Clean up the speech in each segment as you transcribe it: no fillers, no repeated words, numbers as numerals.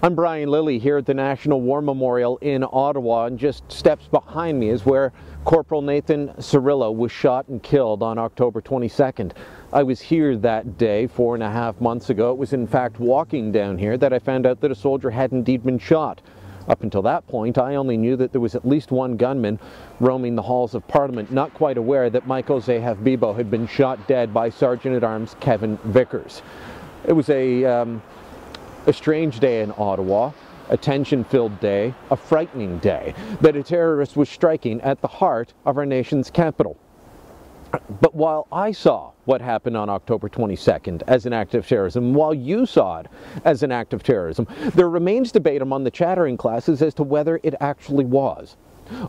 I'm Brian Lilley here at the National War Memorial in Ottawa, and just steps behind me is where Corporal Nathan Cirillo was shot and killed on October 22nd. I was here that day 4.5 months ago. It was in fact walking down here that I found out that a soldier had indeed been shot. Up until that point, I only knew that there was at least one gunman roaming the halls of Parliament, not quite aware that Michael Zehaf-Bibeau had been shot dead by Sergeant-at-Arms Kevin Vickers. It was a strange day in Ottawa, a tension-filled day, a frightening day, that a terrorist was striking at the heart of our nation's capital. But while I saw what happened on October 22nd as an act of terrorism, while you saw it as an act of terrorism, there remains debate among the chattering classes as to whether it actually was.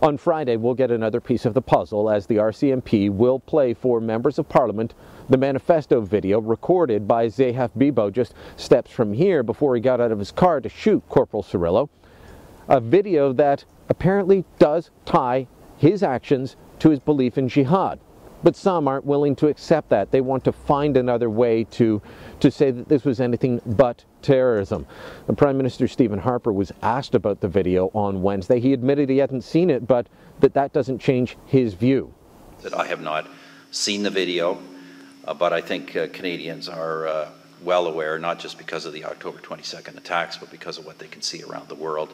On Friday, we'll get another piece of the puzzle as the RCMP will play for members of Parliament the manifesto video recorded by Zehaf-Bibeau just steps from here before he got out of his car to shoot Corporal Cirillo. A video that apparently does tie his actions to his belief in jihad. But some aren't willing to accept that. They want to find another way to say that this was anything but terrorism. And Prime Minister Stephen Harper was asked about the video on Wednesday. He admitted he hadn't seen it, but that doesn't change his view. That I have not seen the video, but I think Canadians are well aware, not just because of the October 22nd attacks, but because of what they can see around the world,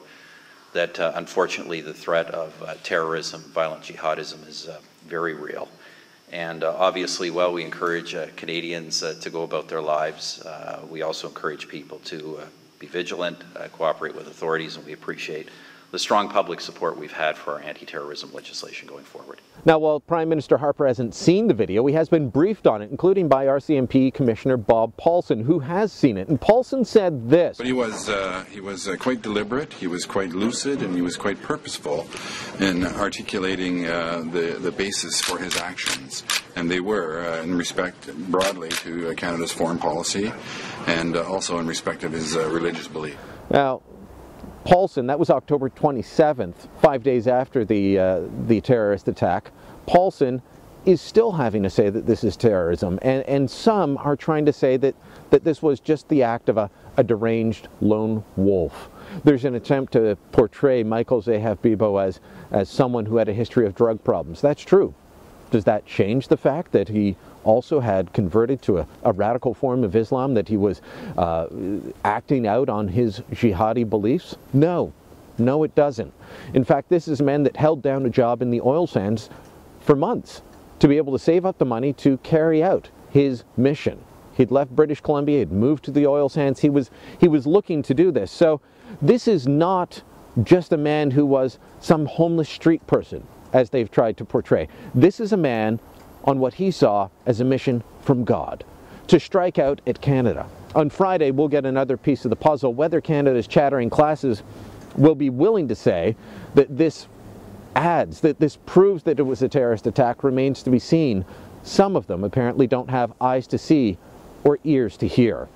that unfortunately the threat of terrorism, violent jihadism is very real. And obviously, while we encourage Canadians to go about their lives, we also encourage people to be vigilant, cooperate with authorities, and we appreciate the strong public support we've had for our anti-terrorism legislation going forward. Now, while Prime Minister Harper hasn't seen the video, he has been briefed on it, including by RCMP Commissioner Bob Paulson, who has seen it. And Paulson said this. But he was quite deliberate, he was quite lucid, and he was quite purposeful in articulating the basis for his actions. And they were in respect broadly to Canada's foreign policy and also in respect of his religious belief. Now, Paulson, that was October 27th, 5 days after the terrorist attack. Paulson is still having to say that this is terrorism, and some are trying to say that this was just the act of a deranged lone wolf. There's an attempt to portray Michael Zehaf-Bibeau as someone who had a history of drug problems. That's true. Does that change the fact that he also had converted to a radical form of Islam, that he was acting out on his jihadi beliefs? No. No, it doesn't. In fact, this is a man that held down a job in the oil sands for months to be able to save up the money to carry out his mission. He'd left British Columbia, he'd moved to the oil sands, he was looking to do this. So this is not just a man who was some homeless street person, as they've tried to portray. This is a man on what he saw as a mission from God, to strike out at Canada. On Friday, we'll get another piece of the puzzle, whether Canada's chattering classes will be willing to say that this proves that it was a terrorist attack remains to be seen. Some of them apparently don't have eyes to see or ears to hear.